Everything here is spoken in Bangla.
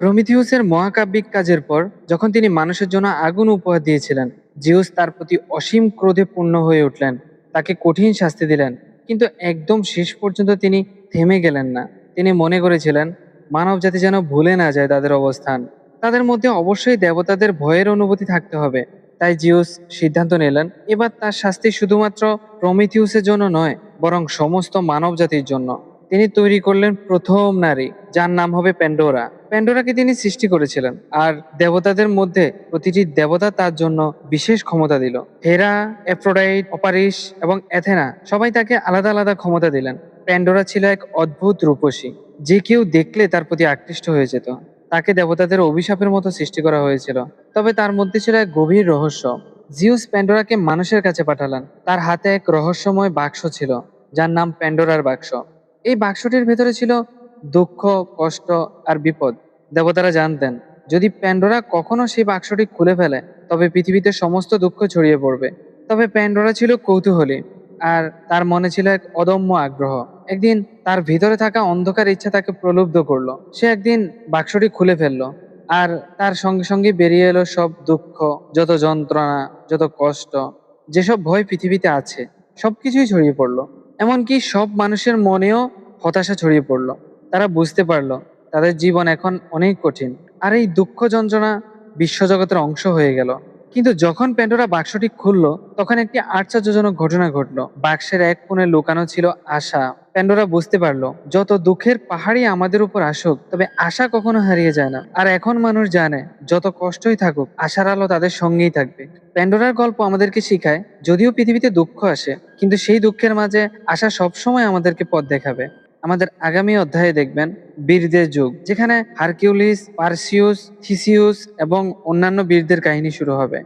প্রমিথিউসের মহাকাব্যিক কাজের পর যখন তিনি মানুষের জন্য আগুন উপহার দিয়েছিলেন, জিউস তার প্রতি অসীম ক্রোধে পূর্ণ হয়ে উঠলেন। তাকে কঠিন শাস্তি দিলেন, কিন্তু একদম শেষ পর্যন্ত তিনি থেমে গেলেন না। তিনি মনে করেছিলেন মানব জাতি যেন ভুলে না যায় তাদের অবস্থান। তাদের মধ্যে অবশ্যই দেবতাদের ভয়ের অনুভূতি থাকতে হবে। তাই জিউস সিদ্ধান্ত নিলেন এবার তার শাস্তি শুধুমাত্র প্রমিথিউসের জন্য নয়, বরং সমস্ত মানব জাতির জন্য। তিনি তৈরি করলেন প্রথম নারী, যার নাম হবে প্যান্ডোরা। প্যান্ডোরাকে তিনি সৃষ্টি করেছিলেন, আর দেবতাদের মধ্যে প্রতিটি দেবতা তার জন্য বিশেষ ক্ষমতা দিল। হেরা, এফ্রোডাইট, অপারিস এবং অ্যাথেনা সবাই তাকে আলাদা আলাদা ক্ষমতা দিলেন। প্যান্ডোরা ছিল এক অদ্ভুত রূপসী, যে কেউ দেখলে তার প্রতি আকৃষ্ট হয়ে যেত। তাকে দেবতাদের অভিশাপের মতো সৃষ্টি করা হয়েছিল, তবে তার মধ্যে ছিল এক গভীর রহস্য। জিউস প্যান্ডোরাকে মানুষের কাছে পাঠালেন। তার হাতে এক রহস্যময় বাক্স ছিল, যার নাম প্যান্ডোরার বাক্স। এই বাক্সটির ভেতরে ছিল দুঃখ, কষ্ট আর বিপদ। দেবতারা জানতেন যদি প্যান্ডোরা কখনো সেই বাক্সটি খুলে ফেলে, তবে পৃথিবীতে সমস্ত দুঃখ ছড়িয়ে পড়বে। তবে প্যান্ডোরা ছিল কৌতূহলী, আর তার মনে ছিল এক অদম্য আগ্রহ। একদিন তার ভিতরে থাকা অন্ধকার ইচ্ছা তাকে প্রলুব্ধ করলো। সে একদিন বাক্সটি খুলে ফেললো, আর তার সঙ্গে সঙ্গে বেরিয়ে এলো সব দুঃখ, যত যন্ত্রণা, যত কষ্ট, যেসব ভয় পৃথিবীতে আছে, সবকিছুই ছড়িয়ে পড়লো। এমনকি সব মানুষের মনেও হতাশা ছড়িয়ে পড়লো। তারা বুঝতে পারলো তাদের জীবন এখন অনেক কঠিন, আর এই দুঃখ যন্ত্রণা বিশ্বজগতের অংশ হয়ে গেল। কিন্তু যখন প্যান্ডোরা বাক্সটি খুললো, তখন একটি আশ্চর্যজনক ঘটনা ঘটলো। বাক্সের এক কোণে লুকানো ছিল আশা। প্যান্ডোরা বুঝতে পারলো যত দুঃখের পাহাড়ই আমাদের উপর আসুক, তবে আশা কখনো হারিয়ে যায় না। আর এখন মানুষ জানে যত কষ্টই থাকুক, আশার আলো তাদের সঙ্গেই থাকবে। প্যান্ডোরার গল্প আমাদেরকে শিখায় যদিও পৃথিবীতে দুঃখ আসে, কিন্তু সেই দুঃখের মাঝে আশা সবসময় আমাদেরকে পথ দেখাবে। আমাদের আগামী অধ্যায়ে দেখবেন বীরদের যুগ, যেখানে হারকিউলিস, পারসিউস, থিসিউস এবং অন্যান্য বীরদের কাহিনী শুরু হবে।